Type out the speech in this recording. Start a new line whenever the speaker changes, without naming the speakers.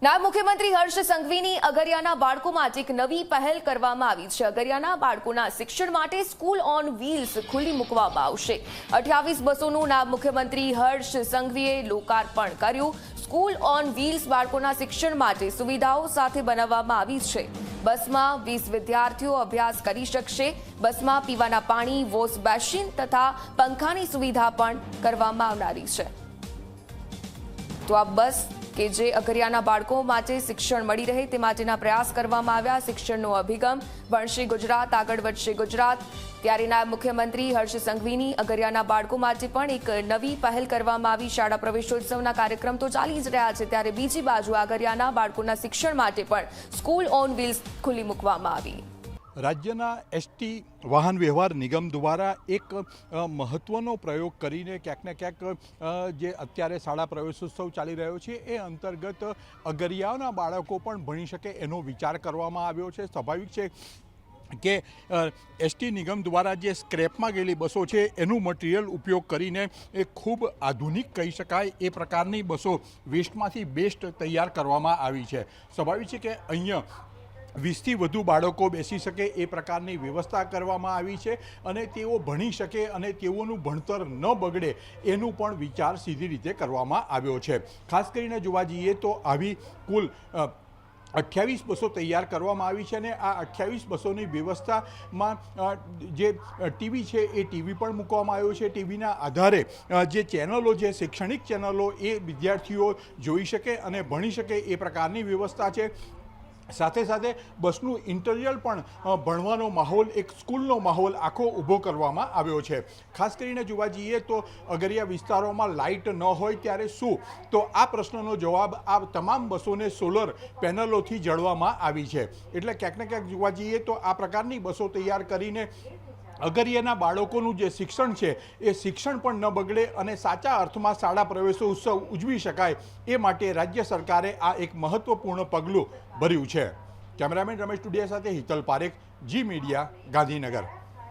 નાયબ મુખ્યમંત્રી હર્ષ સંઘવીની અગરિયાના બાળકો માટે એક નવી પહેલ કરવામાં આવી છે। અગરિયાના બાળકોના શિક્ષણ માટે સ્કૂલ ઓન વ્હીલ્સ ખુલ્લી મૂકવામાં આવશે। 28 બસોનું નાયબ મુખ્યમંત્રી હર્ષ સંઘવીએ લોકાર્પણ કર્યું। સ્કૂલ ઓન વ્હીલ્સ બાળકોના શિક્ષણ માટે સુવિધાઓ સાથે બનાવવામાં આવી છે। બસમાં 20 વિદ્યાર્થીઓ અભ્યાસ કરી શકશે। બસમાં પીવાના પાણી, વોશ બેસિન તથા પંખાની સુવિધા પણ કરવામાં આવનારી છે। તો આ બસ કે જે અગરિયાના બાળકો માટે શિક્ષણ મળી રહે તે માટેના પ્રયાસ કરવામાં આવ્યા। શિક્ષણનો અભિગમ ભણશે ગુજરાત, આગળ વધશે ગુજરાત। ત્યારે નાયબ મુખ્યમંત્રી હર્ષ સંઘવીની અગરિયાના બાળકો માટે પણ એક નવી પહેલ કરવામાં આવી। શાળા પ્રવેશોત્સવના કાર્યક્રમ તો ચાલી જ રહ્યા છે, ત્યારે બીજી બાજુ અગરિયાના બાળકોના શિક્ષણ માટે પણ સ્કૂલ ઓન વ્હીલ્સ ખુલ્લી મૂકવામાં આવી।
રાજ્યના એસટી વાહન વ્યવહાર નિગમ દ્વારા એક મહત્ત્વનો પ્રયોગ કરીને ક્યાંક ને ક્યાંક જે અત્યારે શાળા પ્રવેશોત્સવ ચાલી રહ્યો છે એ અંતર્ગત અગરિયાઓના બાળકો પણ ભણી શકે એનો વિચાર કરવામાં આવ્યો છે। સ્વાભાવિક છે કે એસટી નિગમ દ્વારા જે સ્ક્રેપમાં ગયેલી બસો છે એનું મટીરિયલ ઉપયોગ કરીને એ ખૂબ આધુનિક કહી શકાય એ પ્રકારની બસો વેસ્ટમાંથી બેસ્ટ તૈયાર કરવામાં આવી છે। સ્વાભાવિક છે કે અહીંયા 20થી વધુ બાળકો બેસી શકે એ પ્રકારની વ્યવસ્થા કરવામાં આવી છે અને તેઓ ભણી શકે અને તેઓનું ભણતર ન બગડે એનું પણ વિચાર સીધી રીતે કરવામાં આવ્યો છે। ખાસ કરીને જોવા જઈએ તો આવી કુલ 28 બસો તૈયાર કરવામાં આવી છે અને આ 28 બસોની વ્યવસ્થામાં જે ટીવી છે એ ટીવી પણ મૂકવામાં આવ્યો છે। ટીવીના આધારે જે ચેનલો છે, શૈક્ષણિક ચેનલો, એ વિદ્યાર્થીઓ જોઈ શકે અને ભણી શકે એ પ્રકારની વ્યવસ્થા છે। સાથે સાથે બસનું ઇન્ટિરિયર પણ ભણવાનો માહોલ, એક સ્કૂલનો માહોલ આખો ઊભો કરવામાં આવ્યો છે। ખાસ કરીને જોવા જઈએ તો અગરિયા વિસ્તારોમાં લાઇટ ન હોય ત્યારે શું, તો આ પ્રશ્નનો જવાબ આ તમામ બસોને સોલર પેનલોથી જળવામાં આવી છે। એટલે ક્યાંક ને ક્યાંક જોવા જઈએ તો આ પ્રકારની બસો તૈયાર કરીને અગરિયાના બાળકોનું જે શિક્ષણ છે એ શિક્ષણ પણ ન બગડે અને સાચા અર્થમાં શાળા પ્રવેશોત્સવ ઉજવી શકાય એ માટે રાજ્ય સરકારે આ એક મહત્વપૂર્ણ પગલું ભર્યું છે। કેમેરામેન રમેશ ટુડિયા સાથે હિતલ પારેખ, જી મીડિયા, ગાંધીનગર।